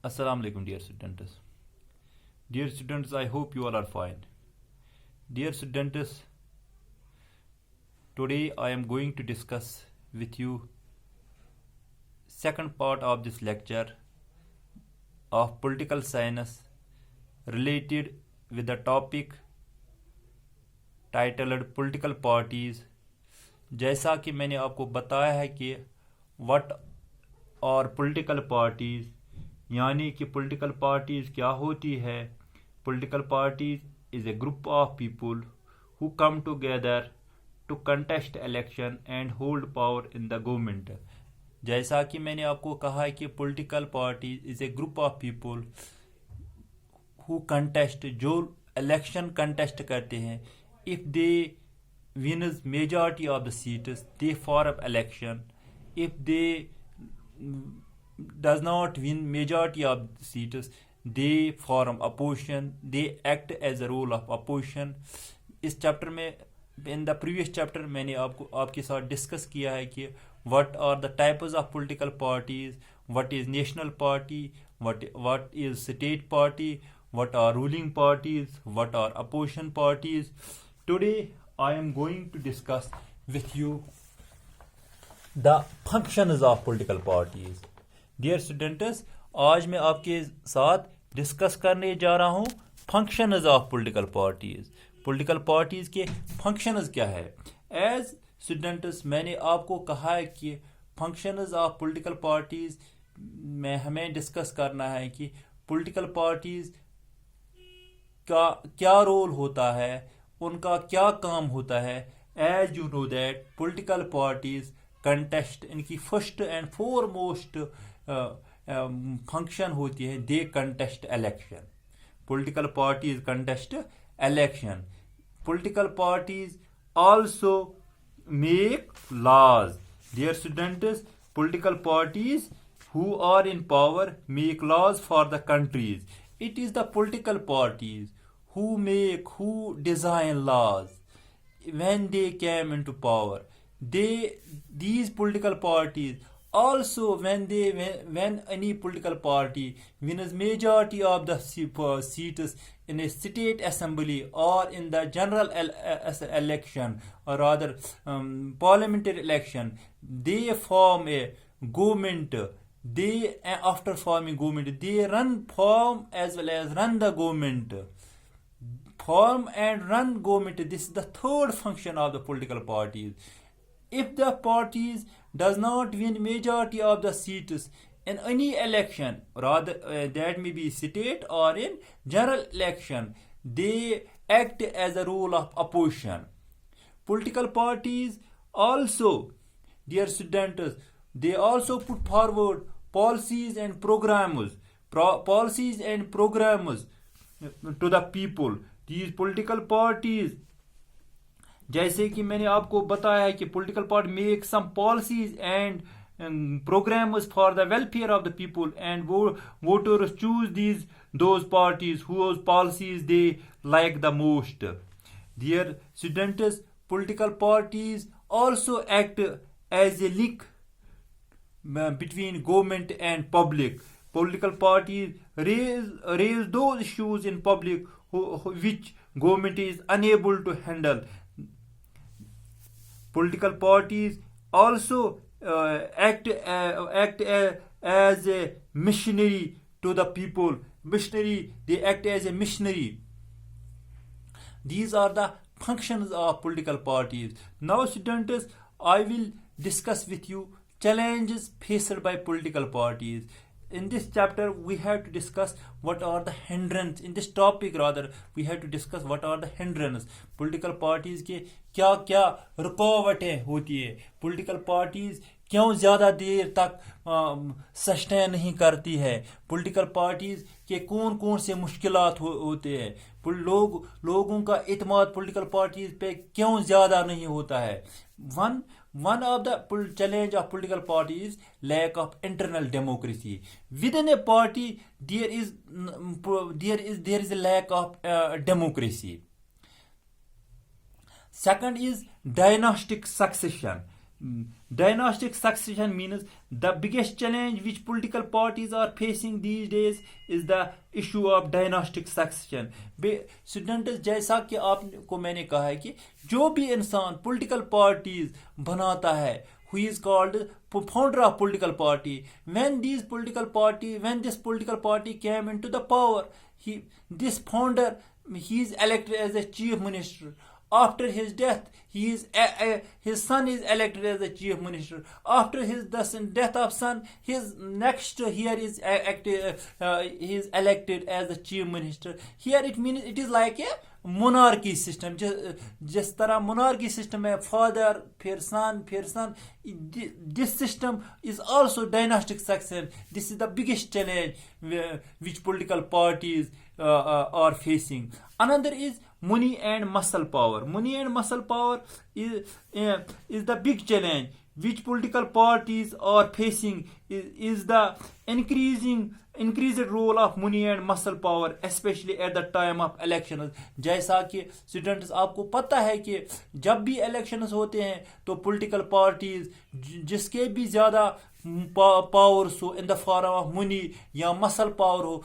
Assalamu alaikum, dear students. Dear students, I hope you all are fine. Dear students, today I am going to discuss with you second part of this lecture of political science related with the topic titled political parties. जैसा कि मैंने आपको बताया है कि what और political parties यानी कि पॉलिटिकल पार्टीज क्या होती है. Political parties is a group of people who come together to contest election and hold power in the government. जैसा कि मैंने आपको कहा है कि political parties is a group of people who contest, जो इलेक्शन कंटेस्ट करते हैं. If they wins majority of the seats, they form election. If they does not win majority of the seats, they form opposition. They act as a role of opposition. इस chapter में, in the previous chapter, मैंने आपके साथ discuss किया है कि what are the types of political parties, what is national party, what is state party, what are ruling parties, what are opposition parties. Today I am going to discuss with you the functions of political parties. Dear students, आज मैं आपके साथ discuss करने जा रहा हूँ functions of political parties. Political parties के functions क्या है. As students, मैंने आपको कहा है कि functions of political parties में हमें डिस्कस करना है कि political parties का क्या रोल होता है, उनका क्या काम होता है. As you know that political parties contest, इनकी फर्स्ट एंड फोरमोस्ट फंक्शन होती है, they contest election. Political parties contest election. Political parties also make laws. Dear students, political parties who are in power make laws for the countries. It is the political parties who design laws when they came into power. These political parties also, when any political party wins majority of the seats in a state assembly or in the general election, or rather parliamentary election, they form a government. After forming government, they form as well as run the government. Form and run government. This is the third function of the political parties. If the parties does not win majority of the seats in any election, rather that may be state or in general election, they act as a role of opposition. Political parties also, dear students, they also put forward policies and programs to the people. These political parties, जैसे कि मैंने आपको बताया है कि political party make some policies and programs for the welfare of the people, and voters choose those parties whose policies they like the most. Dear students, political parties also act as a link between government and public. Political parties raise those issues in public which government is unable to handle. Political parties also act as a missionary to the people. They act as a missionary. These are the functions of political parties. Now students, I will discuss with you challenges faced by political parties. In this chapter, we have to discuss what are the hindrances. In this topic, rather, we have to discuss what are the hindrances. Political parties के क्या क्या रुकावटें होती है. Political parties क्यों ज़्यादा देर तक sustain नहीं करती है. Political parties के कौन कौन से मुश्किलात होते हैं. लोगों का इत्मीनान political parties पे क्यों ज़्यादा नहीं होता है. One of the challenge of political party is lack of internal democracy. Within a party, there is a lack of democracy. Second is dynastic succession. Dynastic succession means the biggest challenge which political parties are facing these days is the issue of dynastic succession. Students, जैसा कि आपको मैंने कहा है कि जो भी इंसान political parties बनाता है, who is called founder of political party, when this political party came into the power, this founder, he is elected as a chief minister. After his death, his son is elected as the chief minister. After his death of son, his next here is he is elected as the chief minister. Here it means it is like a monarchy system. जिस तरह monarchy system है, father फिर son. This system is also dynastic succession. This is the biggest challenge which political parties are facing. Another is money and muscle power. Money and muscle power is the big challenge which political parties are facing. Is the increased role of money and muscle power, especially at the time of elections. जैसा कि students आपको पता है कि जब भी elections होते हैं तो पॉलिटिकल पार्टीज जिसके भी ज़्यादा powers हो in the form of money या muscle power हो,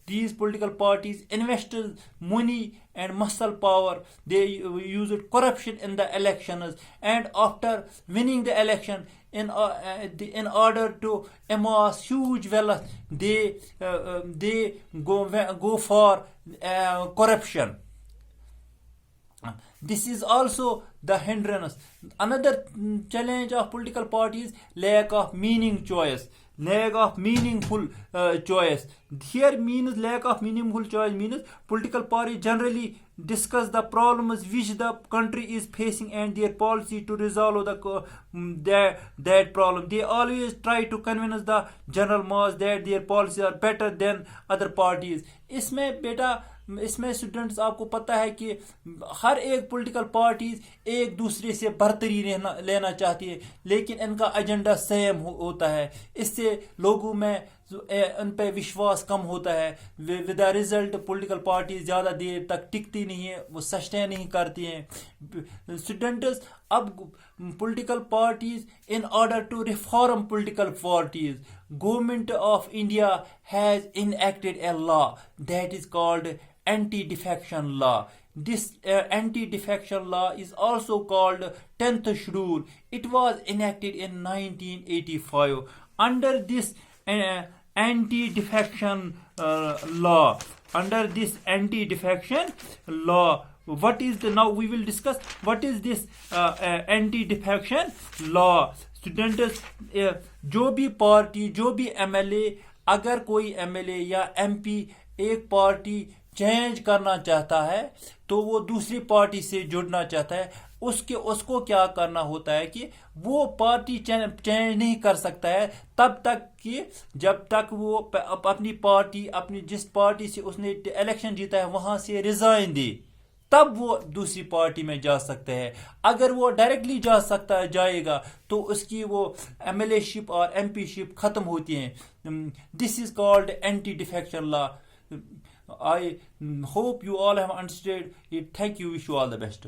these political parties invested money and muscle power. They used corruption in the elections, and after winning the election, in order to amass huge wealth, they go for corruption. This is also the hindrance. Another challenge of political parties: lack of meaningful choice. Here means lack of meaningful choice means political parties generally discuss the problems which the country is facing and their policy to resolve that problem. They always try to convince the general mass that their policies are better than other parties. इसमें students आपको पता है कि हर एक political parties एक दूसरे से बरतरी लेना चाहती है, लेकिन इनका एजेंडा सेम होता है. इससे लोगों में उन पे विश्वास कम होता है. With the result political parties ज़्यादा देर तक टिकती नहीं है, वो सस्टेन नहीं करती हैं. स्टूडेंट्स, अब political parties, in order to reform political parties, government of India has enacted a law that is called anti-defection law. This anti-defection law is also called 10th schedule. It was enacted in 1985. Under this anti-defection law, what is now we will discuss what is this anti-defection law. Students, जो भी party, जो भी MLA, अगर कोई MLA या MP एक party change करना चाहता है तो वो दूसरी पार्टी से जुड़ना चाहता है, उसको क्या करना होता है कि वो पार्टी चेंज नहीं कर सकता है तब तक कि जब तक वो अपनी पार्टी, अपनी जिस पार्टी से उसने इलेक्शन जीता है वहां से रिजाइन दे, तब वो दूसरी पार्टी में जा सकते हैं. अगर वो डायरेक्टली जाएगा तो उसकी वो एमएलएशिप और एमपीशिप खत्म होती है. This is called anti defection law. I hope you all have understood it. Thank you. Wish you all the best.